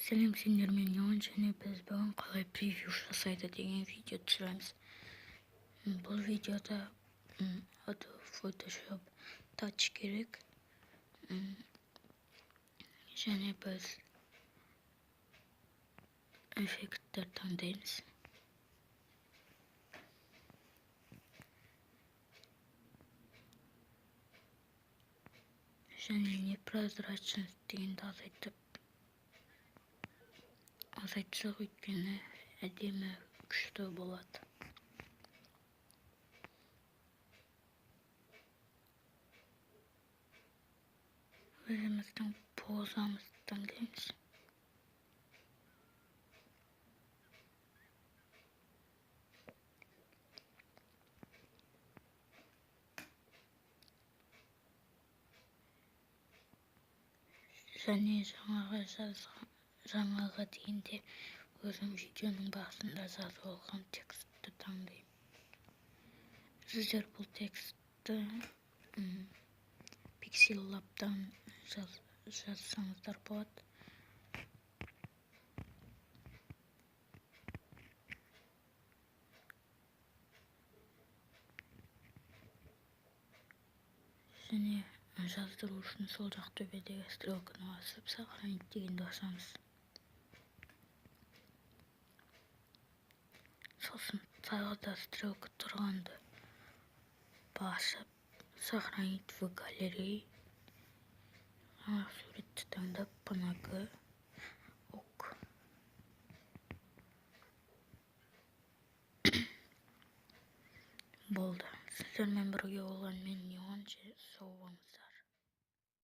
Сәлем, сендер, мен Ян, және біз бүгін қалай превью жасайды деген видео түсіреміз. Бұл видеода Adobe Photoshop Touch керек. Және біз эффекттер таңдаймыз. Және непрозрачность дегенді азайтсақ, өйткені әдемі күшті болады. Өзіміздің позамызды таңдаймыз. Және жаңаға дейінде өзім видеоның басында жазып алған текстті таңдаймын. Сіздер бұл текстті Pixel Lab'дан жазсаңыздар болады. Және жаздыру үшін сол жақ төбедегі стрелканы басып, сохранить дегенді басамыз. Сосын тағы да стрелка тұрғанды басып, сохранить в галерее. Суретті таңдап, панагы ок. Болды. Сіздермен бірге болған мен Ян, сау болыңыздар.